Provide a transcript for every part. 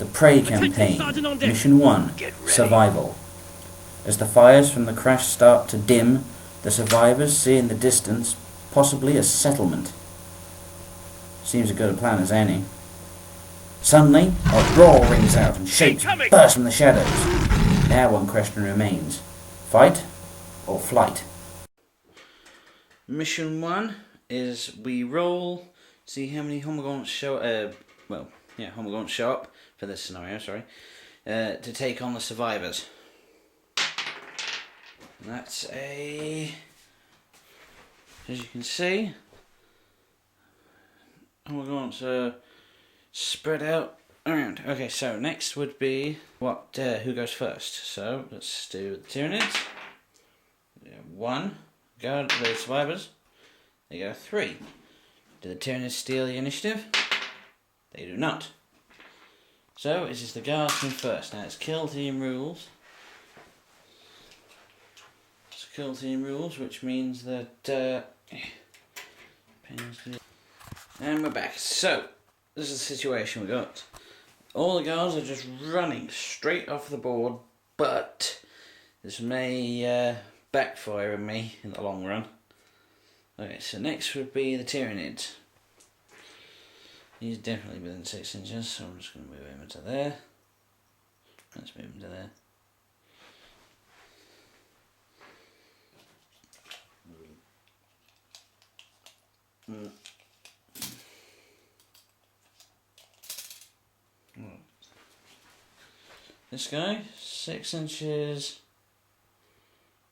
The Prey Campaign, Mission 1, Survival. As the fires from the crash start to dim, the survivors see in the distance possibly a settlement. Seems as good a plan as any. Suddenly, a roar rings out and shapes burst from the shadows. Now one question remains. Fight or flight? Mission 1 is we roll, see how many Homogons show Homogons show up for this scenario, to take on the survivors. And that's as you can see, Homogons are spread out around. Okay, so next would be who goes first. So let's do the Tyranids. 1, guard the survivors. They go 3. Do the Tyranids steal the initiative? They do not. So it is the guardsman first. Now it's kill team rules. It's kill team rules, which means that and we're back. So this is the situation we got. All the guards are just running straight off the board, but this may backfire on me in the long run. Okay, so next would be the Tyranids. He's definitely within 6 inches, so I'm just going to move him to there. Let's move him to there. This guy, 6 inches.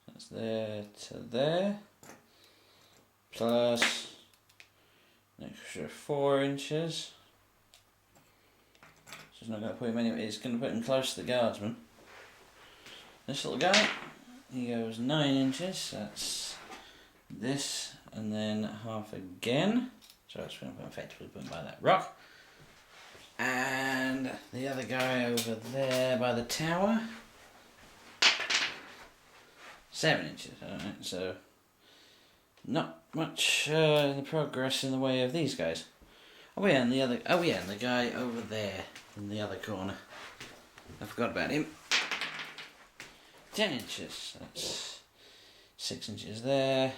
That's there to there. Plus an extra 4 inches. So it's not going to put him anywhere, it's going to put him close to the guardsman. This little guy, he goes 9 inches, that's this, and then half again. So it's going to effectively put him by that rock. And the other guy over there by the tower, 7 inches, alright, so not much the progress in the way of these guys. Oh yeah, and the guy over there in the other corner. I forgot about him. 10 inches, that's 6 inches there.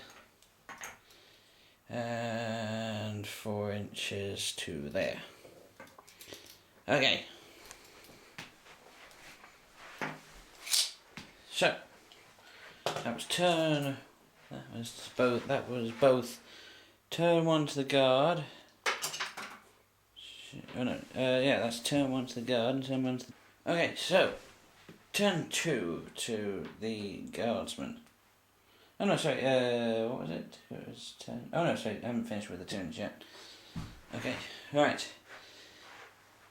And 4 inches to there. Okay. So that was both turn 1 to the guard. Oh no, that's turn 1 to the guard and turn 1 to the... Okay, so turn 2 to the guardsman. Oh no, sorry, what was it? It was 10. Oh no, sorry, I haven't finished with the turns yet. Okay, right.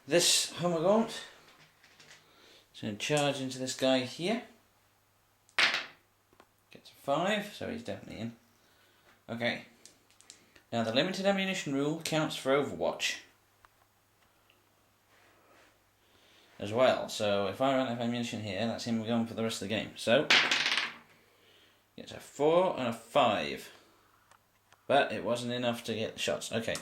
This Homogont is going to charge into this guy here. Gets a 5, so he's definitely in. Okay. Now the limited ammunition rule counts for Overwatch as well. So if I run out of ammunition here, that's him going for the rest of the game. So gets a 4 and a 5. But it wasn't enough to get the shots. Okay.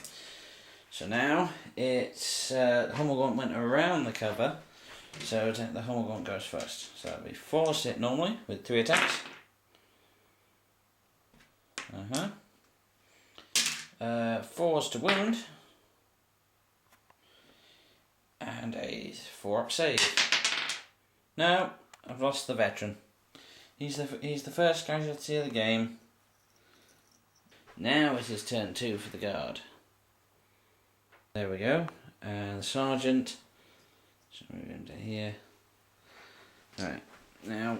So now it's the Homogont went around the cover, so the Homogont goes first. So it'll be 4 hit normally with 3 attacks. 4s to wound, and a 4-up save. No, I've lost the veteran. He's the first casualty of the game. Now it is turn 2 for the guard. There we go, and the sergeant, so move him to here. Alright, now,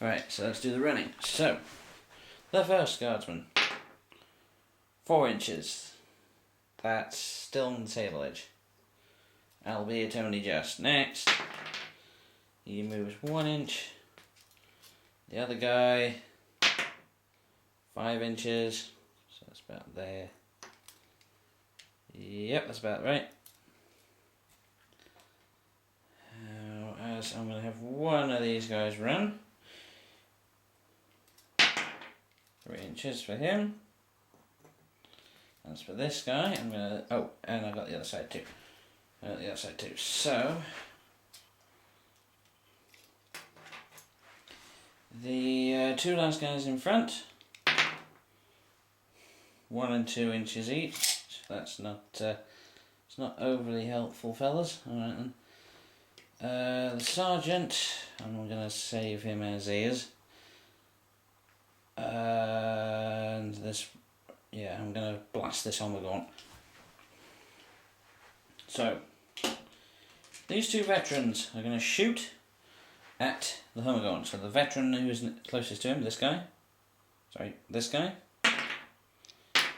Alright, so let's do the running. So, the first guardsman, 4 inches, that's still on the table edge, albeit only just. Next, he moves 1 inch, the other guy, 5 inches, so that's about there. Yep, that's about right. Now, as I'm going to have one of these guys run. 3 inches for him. As for this guy, I'm gonna. Oh, and I've got the other side too. So the two last guys in front, 1 and 2 inches each. That's not. It's not overly helpful, fellas. All right then. The sergeant, I'm gonna save him as is. And this, yeah, I'm gonna blast this on the gaunt. So, these two veterans are gonna shoot at the Hummergaunt. So the veteran who is closest to him, this guy.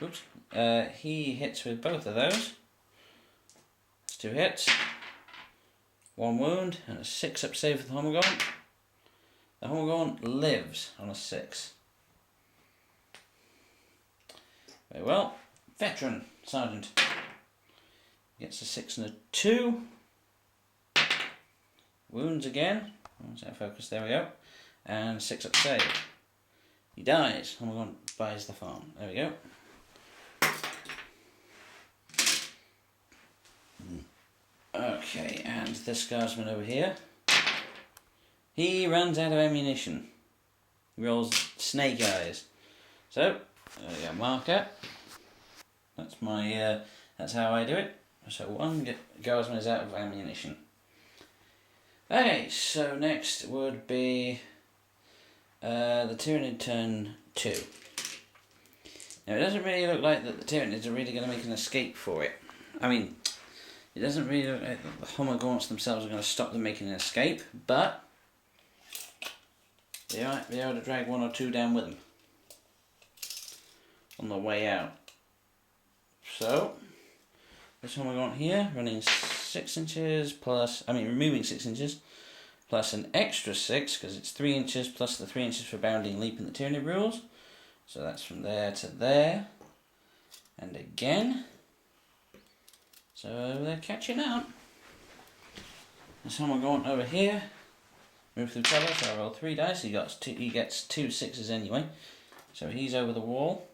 Oops. He hits with both of those. That's 2 hits. 1 wound and a 6 up save for the Hummergaunt. The Hummergaunt lives on a 6. Very well. Veteran sergeant gets a 6 and a 2. Wounds again. What's that focus? There we go. And 6 up save. He dies. Hummergaunt buys the farm. There we go. Okay, and this guardsman over here, he runs out of ammunition. He rolls snake eyes. So, there we go, marker. That's my, that's how I do it. So 1 guardsman is out of ammunition. Okay, so next would be the Tyranid turn 2. Now it doesn't really look like that the Tyranids are really going to make an escape for it. I mean, it doesn't really look like the Hummergaunts themselves are going to stop them making an escape, but they might be able to drag 1 or 2 down with them on the way out. So, this Hummergaunt here, running 6 inches plus, removing 6 inches, plus an extra 6, because it's 3 inches, plus the 3 inches for bounding leap in the Tyranid rules. So that's from there to there, and again. So they're catching up. There's someone going over here. Move through cover, so I roll 3 dice. He gets 2 6s anyway. So he's over the wall.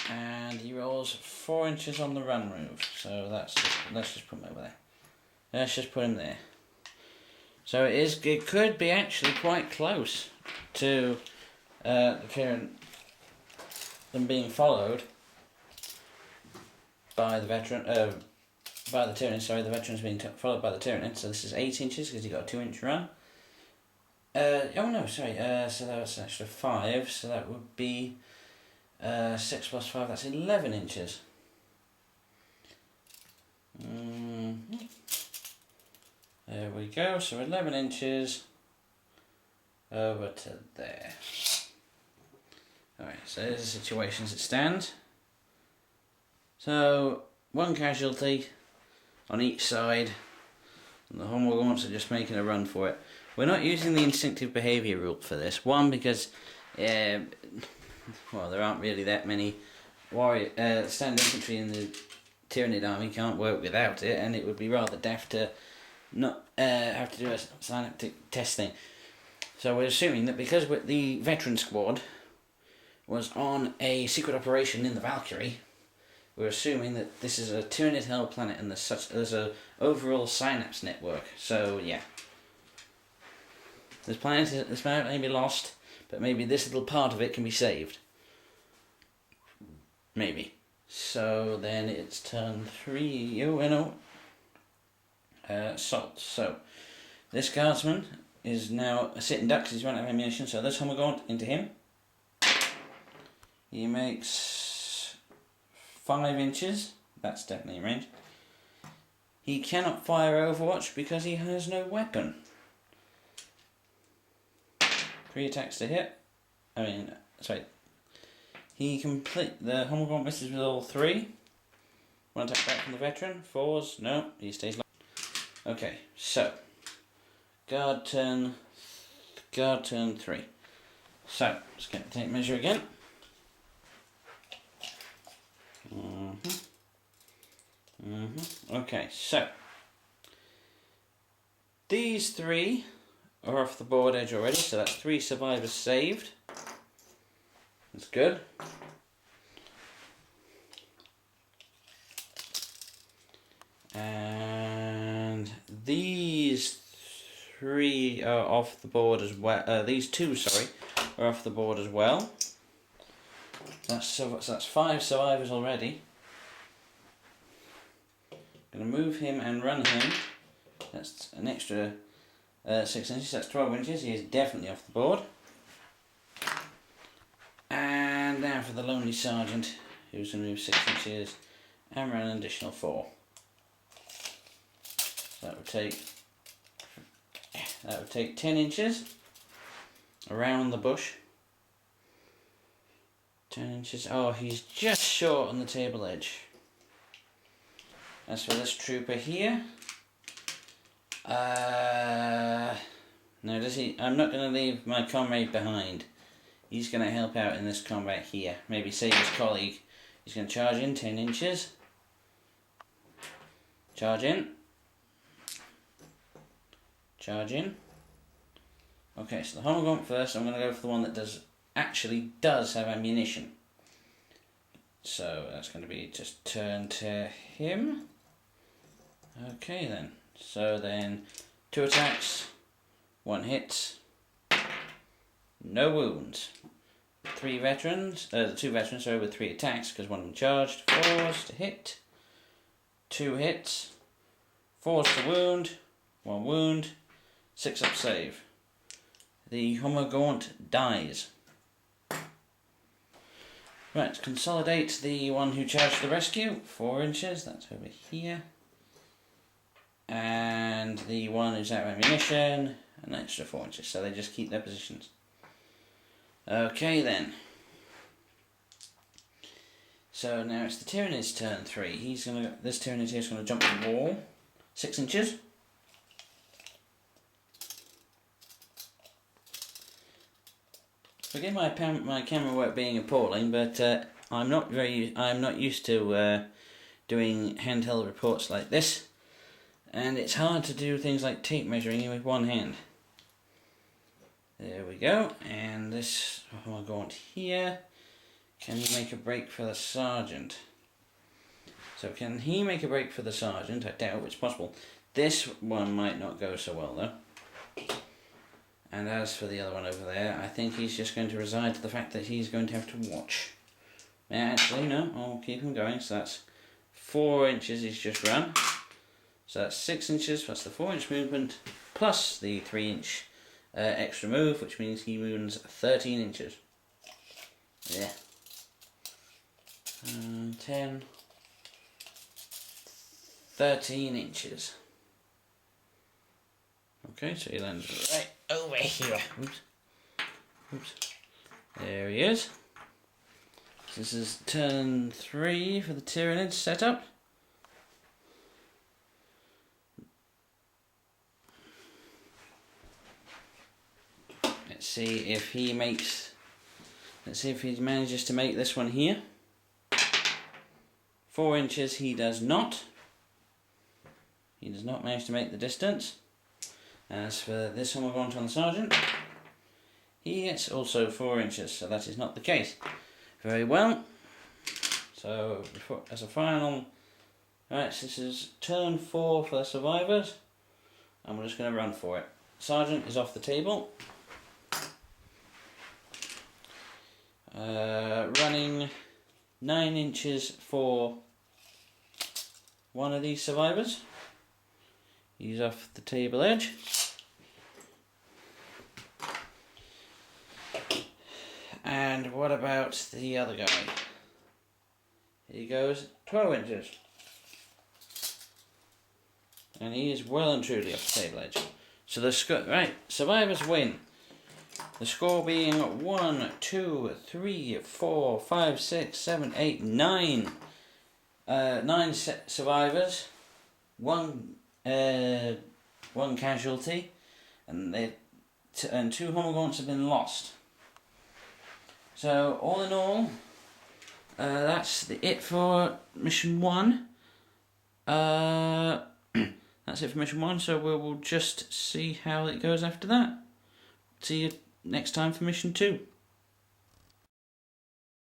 And he rolls 4 inches on the run move. So let's just put him over there. Let's just put him there. So it could be actually quite close to them being followed by the veteran, by the Tyranid. Sorry, the veteran's being followed by the Tyranid. So this is 8 inches because he got a 2 inch run. Oh no, sorry. So that's an extra 5. So that would be 6 plus 5. That's 11 inches. There we go. So 11 inches over to there. Alright, so there's the situation as it stands. So, 1 casualty on each side, and the Hummergaunts are just making a run for it. We're not using the instinctive behaviour rule for this. 1, because, there aren't really that many standard infantry in the Tyranid army, can't work without it, and it would be rather daft to not have to do a synaptic testing. So we're assuming that because the veteran squad was on a secret operation in the Valkyrie, we're assuming that this is a Tyranid held planet and there's a overall synapse network. So yeah, this planet may be lost, but maybe this little part of it can be saved. Maybe. So then it's turn 3. Salt. So this guardsman is now a sitting duck because he's run out of ammunition. So this Hummergaunt into him. He makes 5 inches. That's definitely in range. He cannot fire Overwatch because he has no weapon. 3 attacks to hit. The Hummergaunt misses with all 3. 1 attack back from the veteran. 4s. No, he stays low. Okay, so guard turn 3. So let's get the tape measure again. Okay, so these 3 are off the board edge already, so that's 3 survivors saved. That's good. And these three are off the board as well. These two, sorry, are off the board as well. So that's 5 survivors already. Going to move him and run him. That's an extra 6 inches. That's 12 inches. He is definitely off the board. And now for the lonely sergeant, who's going to move 6 inches and run an additional 4. So that would take 10 inches around the bush. 10 inches. Oh, he's just short on the table edge. As for this trooper here, no, does he? I'm not going to leave my comrade behind. He's going to help out in this combat here. Maybe save his colleague. He's going to charge in 10 inches. Charge in. Charge in. Okay, so the Homogaunt first. I'm going to go for the one that does have ammunition. So that's going to be just turn to him. Okay then. So then 2 attacks, 1 hit, no wounds. 2 veterans, sorry, with 3 attacks because one of them charged. 4s to hit, 2 hits, 4s to wound, 1 wound, 6 up save. The Homogaunt dies. Right, consolidate the one who charged the rescue, 4 inches, that's over here. And the one who's out of ammunition, an extra 4 inches, so they just keep their positions. Okay then. So now it's the Tyrannid's turn 3. This Tyrannid here is going to jump the wall, 6 inches. Forgive my camera work being appalling, but I'm not used to doing handheld reports like this, and it's hard to do things like tape measuring with one hand. There we go, and this I'll go on here. Can he make a break for the sergeant? So can he make a break for the sergeant? I doubt it's possible. This one might not go so well though. And as for the other one over there, I think he's just going to resign to the fact that he's going to have to watch. Actually, no, I'll keep him going. So that's 4 inches he's just run. So that's 6 inches plus the 4-inch movement plus the 3-inch extra move, which means he moves 13 inches. Yeah. 10, 13 inches. Okay, so he lands right over here. Oops. Oops. There he is. So this is turn 3 for the Tyrannid setup. Let's see if he manages to make this one here. 4 inches he does not. He does not manage to make the distance. As for this one, we're going on the sergeant. He gets also 4 inches, so that is not the case. Very well. So, as a final, right, so this is turn 4 for the survivors, and we're just going to run for it. Sergeant is off the table. Running 9 inches for one of these survivors. He's off the table edge. And what about the other guy? He goes 12 inches. And he is well and truly off the table edge. So the score, right, survivors win. The score being 1, 2, 3, 4, 5, 6, 7, 8, 9. 9 survivors, one casualty, and 2 Homogaunts have been lost. So all in all, that's it for mission 1. That's it for mission 1. So we will just see how it goes after that. See you next time for mission 2.